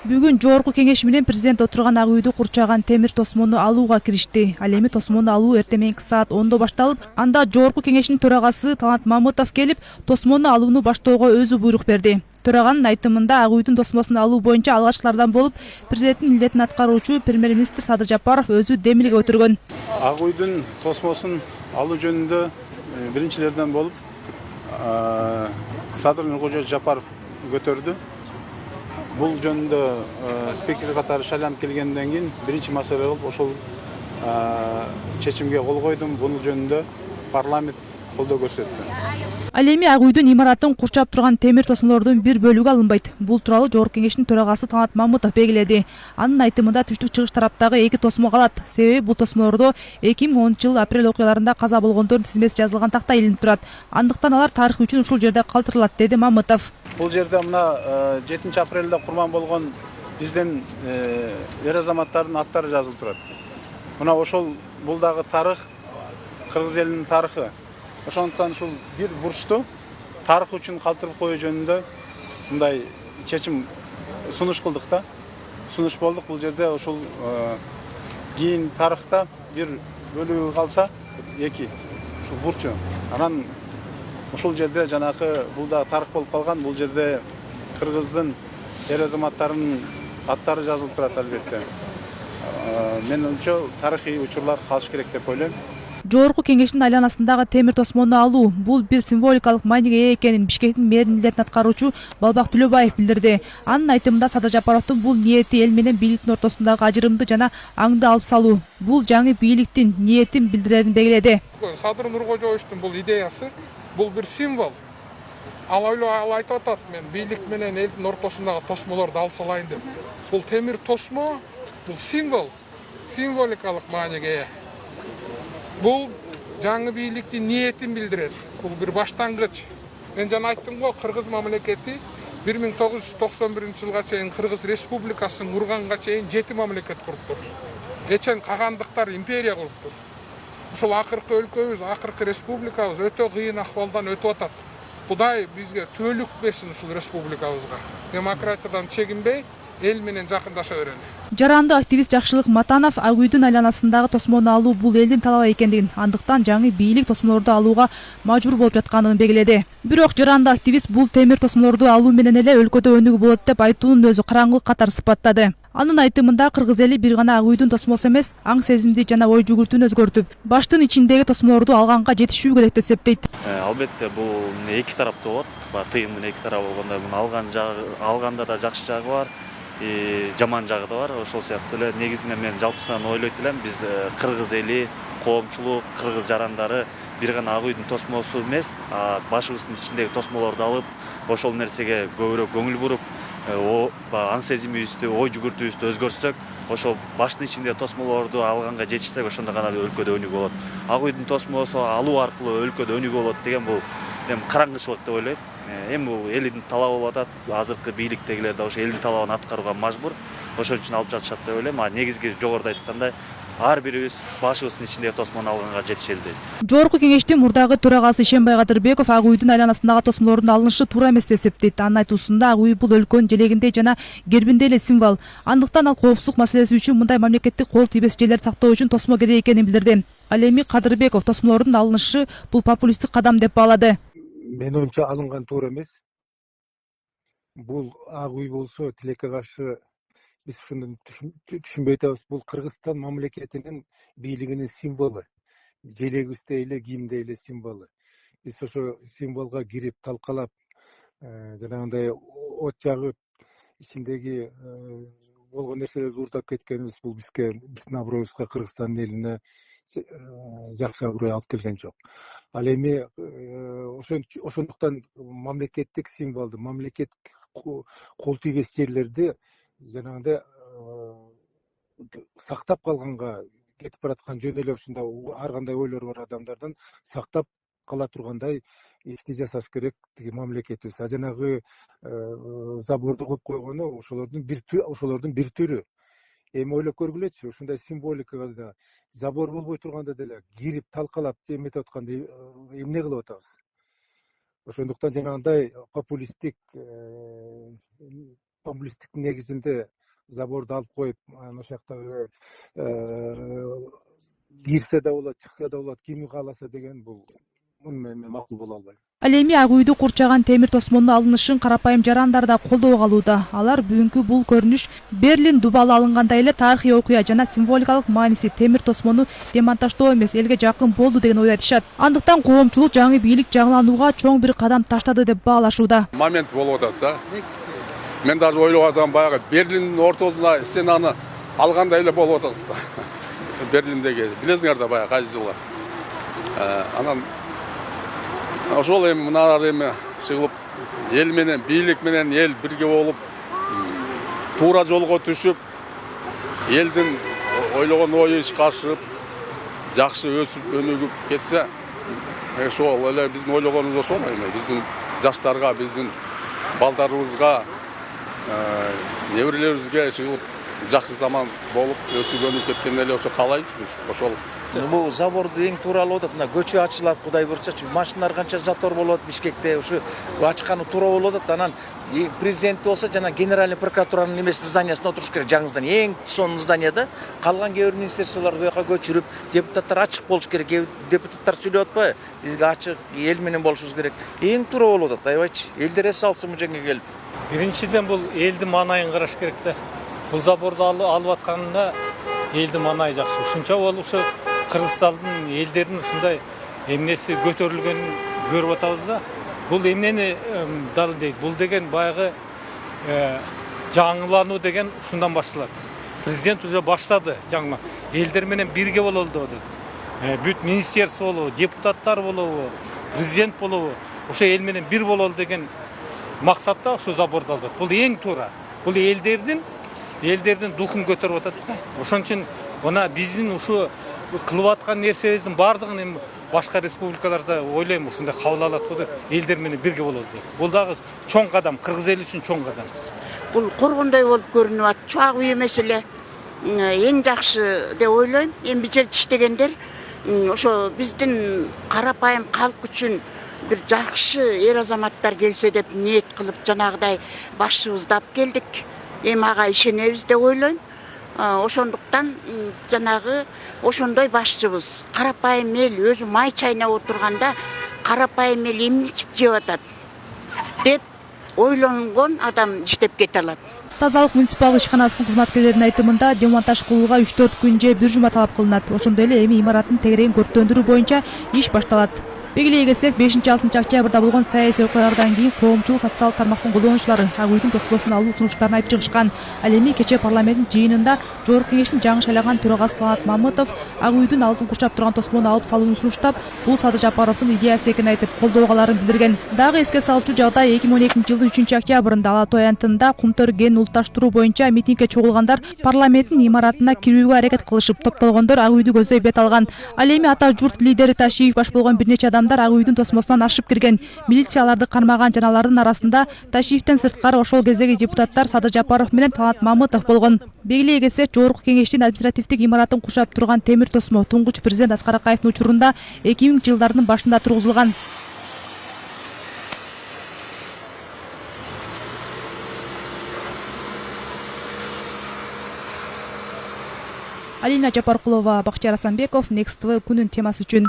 Бүгүн жогорку кеңеш менен президент отурган ак үйдү курчаган темир тосмону алууга киришти. Ал эми тосмону алуу эртең саат 10 башталып, анда жогорку кеңештин төрагасы Талант Мамытов келип, тосмону алууну баштоого өзү буйрук берди. Төраганын айтымында ак үйдүн тосмосун алуу боюнча алгачкылардан болуп, президенттин милдетин аткаруучу премьер-министр Садыр Жапаров өзү демилге өтүргөн. Ак үйдүн тосмосун алуу жөнүндө биринчилерден болуп Садыр Нуркожо Жапаров көтөрдү. Бул жөнүндө спикер катары шайланып келгенден кийин биринчи маселе болуп ошол чечимге кол койдум. Бунун жөнүндө парламент колдоо көрсөттү. Ал эми ак үйдүн имаратын курчап турган темир тосмолордун бир бөлүгү алынбайт. Бул тууралуу жогорку кеңештин төрагасы Талант Мамытов белгиледи. Анын айтымында түштүк чыгыш тараптагы 2 тосмо калат. Себеби бул тосмолордо 2010-ж апрель окуяларында каза болгондордун тизмеси жазылган такта илинип турат. Андыктан алар тарых үчүн ушул жерде калтырылат, деди Мамытов. Бул жерде мына 7-апрелде курман болгон биздин эр азаматтардын аттары жазылып турат. Мына ошол бул дагы тарых, кыргыз элинин тарыхы. Ошондуктан ушул бир бурчту тарых үчүн калтырып коюу жөнүндө мындай чечим сунуш кылдык да. Сунуш болдук. Бул жерде ушул кийин тарыхта бир бөлүгү калса, 2 ушул бурчу. Анан ушул жерде жанакы бул да тарых болуп калган. Бул жерде кыргыздын эр азаматтарынын аттары жазылып турат албетте. Менимче тарыхый учурлар калыш керек деп ойлойм. Жогорку кеңештин айланасындагы темир тосмону алуу бул бир символикалык мааниге ээ экенин Бишкектин мэринин милдетин аткаруучу Балбак Түлөбаев билдирди. Анын айтымында Садыр Жапаровдун бул ниети эл менен бийликтин ортосундагы ажырымды жана аңды алып салуу. Бул жаңы бийликтин ниетин билдирерин белгиледи. Садыр Нуркожоевичтин бул идеясы бул бир символ. Ал айтып атат, мен бийлик менен элдин ортосундагы тосмолорду алып салайын деп. Бул темир тосмо, бул символ, символикалык мааниге ээ. Бул жаңы бийликтин ниетин билдирет. Бул бир баштангыч. Мен жана айттым го, Кыргыз мамлекети 1991-жылга чейин Кыргыз республикасын курганга чейин 7 мамлекет куруптур. Эчен кагандыктар империя куруптур. Ушул акыркы өлкөбүз, акыркы республикабыз өтө кыйын акыбалдан өтүп атат. Кудай бизге түбөлүк берсин ушул республикабызга. Демократиядан чегинбей, эл менен жакындаша берели. Жаранды активист Жакшылык Матанов ак үйдүн айланасындагы тосмону алуу бул элдин талабы экендигин, андыктан жаңы бийлик тосмолорду алууга мажбур болуп жатканын белгиледи. Бирок жаранды активист бул темир тосмолорду алуу менен эле өлкөдө өнүгүү болот деп айтуунун өзү караңгылык катары сыпаттады. Анын айтымында кыргыз эли бир гана ак үйдүн тосмосу эмес, аң сезимди жана ой жүгүртүүнү өзгөртүп, баштын ичиндеги тосмолорду алганга жетишүү керек деп эсептейт. Албетте бул 2 тараптуу болот. Тыйындын 2 тарабы болгондо алганда да жакшы жагы бар. Жаман жагы да бар. Ошол сыяктуу эле негизинен мен жалпысынан ойлойт элем, биз кыргыз эли, коомчулук, кыргыз жарандары бир гана ак үйдүн тосмосу эмес, башыбыздын ичиндеги тосмолорду алып, ошол нерсеге көбүрөөк көңүл буруп, аң сезимибизди, ой жүгүртүүбүздү өзгөртсөк, ошол баштын ичиндеги тосмолорду алганга жетишсек, ошондо гана өлкөдө өнүгүү болот. Ак үйдүн тосмосу алуу аркылуу өлкөдө өнүгүү болот деген бул караңгычылык деп ойлойм. Эми бул элдин талабы болуп атат. Азыркы бийликтегилер да ошо элдин талабын аткарууга мажбур. Ошон үчүн алып жатышат деп ойлойм. Негизги жогоруда айткандай, ар бирибиз башыбыздын ичиндеги тосмону алганга жетишели дейт. Жогорку кеңештин мурдагы төрагасы Ишенбай Кадырбеков ак үйдүн айланасындагы тосмолордун алынышы туура эмес деп эсептейт. Анын айтуусунда ак үй бул өлкөнүн желегиндей жана гербиндей эле символ. Андыктан ал коопсуздук маселеси үчүн мындай мамлекеттик кол тийбес жерлерди сактоо үчүн тосмо керек экенин билдирди. Ал эми Кадырбеков тосмолордун алынышы бул популисттик кадам деп баалады. Мен оюмча алынган туура эмес. Бул ак үй болсо тилекке каршы биз ушуну түшүнбөй атабыз. Бул Кыргызстан мамлекетинин бийлигинин символу. Желегибиздей эле, кийимдей эле символу. Биз ошо символго кирип, талкалап, жанагындай от жагып, ичиндеги болгон нерселерди урдап кеткенибиз бул биздин аброюбузга, Кыргызстандын элине жакшы аброй алып келген жок. Ал эми ошондуктан мамлекеттик символду, мамлекет кол тийбес жерлерди жанагындай сактап калганга кетип бараткан жөн эле ушундай ар кандай ойлору бар адамдардан сактап кала тургандай ишти жасаш керек тиги мамлекетибиз. Жанагы заборду коюп койгону ошолордун бир түрү. Эми ойлоп көргүлөчү, ушундай символикага да забор болбой турганда деле кирип талкалап эметип атканда эмне кылып атабыз? Ошондуктан жанагындай популисттик негизинде заборду алып коюп, анан ошол жактагы кирсе да болот, чыкса да болот, ким кааласа деген бул муну мен макул боло албайм. Ал эми ак үйдү курчаган темир тосмонун алынышын карапайым жарандар да колдоого алууда. Алар бүгүнкү бул көрүнүш Берлин дубалы алынгандай эле тарыхый окуя жана символикалык мааниси темир тосмону демонтаждоо эмес, элге жакын болду деген ойду айтышат. Андыктан коомчулук жаңы бийлик жаңыланууга чоң бир кадам таштады деп баалашууда. Момент болуп атат да. Мен даже ойлоп атам, баягы Берлиндин ортосунда стенаны алгандай эле болуп атат. Берлиндеги, билесиңер да баягы кайсы жылы. Анан ошол эми мыналар эми чыгылып, эл менен, бийлик менен эл бирге болуп, туура жолго түшүп, элдин ойлогон ою ишке ашырып, жакшы өсүп, өнүгүп кетсе, ошол эле биздин ойлогонубуз ошол эми. Биздин жаштарга, биздин балдарыбызга, неберелерибизге чыгылып, жакшы заман болуп, өсүп өнүгүп кеткенин эле ошо каалайбыз биз. Ошол Бул заборду эң туура алып атат. Мына көчө ачылат, Кудай буйртса, машиналар канча затор болот Бишкекте, ушу ачканы туура болуп атат. Анан президент болсо жана генеральный прокуратуранын немесин зданиясына отуруш керек, жаңы здание, эң сонун зданияда. Калган кээ бир министрликтер буяка көчүрүп, депутаттар ачык болуш керек. Депутаттар сүйлөп атпайбы? Бизге ачык эл менен болушубуз керек. Эң туура болуп атат, аябайчы. Элдер эс алсын бул жерге келип. Биринчиден бул элдин маанайын караш керек да. Бул заборду алып атканында элдин маанайы жакшы. Ушунча бол ушу Кыргызстандын элдеринин ушундай эмнеси көтөрүлгөнүн көрүп атабыз да. Бул эмнени дал дейт? Бул деген баягы жаңылануу деген ушундан башталат. Президент уже баштады жаңы. Элдер менен бирге бололу деп. Бүт министерство болобу, депутаттар болобу, президент болобу, ошо эл менен бир бололу деген максатта ушу заборду алдык. Бул эң туура. Бул элдердин духун көтөрүп атат да. Ошон үчүн мына биздин ушу кылып аткан нерсебиздин баардыгын эми башка республикаларда ойлойм ушундай кабыл алат го деп, элдер менен бирге болот деп. Бул дагы чоң кадам, кыргыз эли үчүн чоң кадам. Бул коргондой болуп көрүнүп атат. Чак үй эмес эле. Эң жакшы деп ойлойм. Эми бул жерде иштегендер ошо биздин карапайым калк үчүн бир жакшы эр азаматтар келсе деп ниет кылып жанагыдай башчыбызды алып келдик. Эми ага ишенебиз деп ойлойм. Ошондуктан жанагы ошондой башчыбыз, карапайым эл өзү май чайнап отурганда карапайым эл эмне ичип жеп атат деп ойлонгон адам иштеп кете алат. Тазалык муниципалдык ишканасынын кызматкерлеринин айтымында демонтаж кылууга 3-4 күн же 1 жума талап кылынат. Ошондой эле эми имараттын тегерегин көрктөндүрүү боюнча иш башталат. Белгилей кетсек, 5-6 октябрда болгон саясий окуялардан кийин коомчулук социалдык тармактын колдонуучулары ак үйдүн тосмосун алуу сунуштарын айтып чыгышкан. Ал эми кече парламенттин жыйынында Жогорку кеңештин жаңы шайланган төрагасы Таланат Мамытов ак үйдүн алдын курчап турган тосмону алып салууну суруштап, бул Сады Жапаровдун идеясы экенин айтып, колдоголарын билдирген. Дагы эске салчу жагдай 2012-жылдын 3-октябрында Ала Тоо аянтында Кумтөр ген улутташтыруу боюнча митингге чогулгандар парламенттин имаратына кирүүгө аракет кылышып, топтолгондор ак үйдү көздөй бет алган. Ал эми ата журт лидери Ташиев баш болгон бир нече адамдар ак үйдүн тосмосунан ашып кирген. Милицияларды кармаган жаналардын арасында Ташиевден сырткары ошол кездеги депутаттар Сады Жапаров менен Таланат Мамытов болгон. Белгилей кетсек, Жогорку кеңештин административдик имаратын курчап турган темир тосмо туңгуч президент Аскар Акаевдин учурунда 2000-жылдардын башында тургузулган. Алина Жапаркулова, Бакчар Асанбеков, Next TV күнүн темасы үчүн.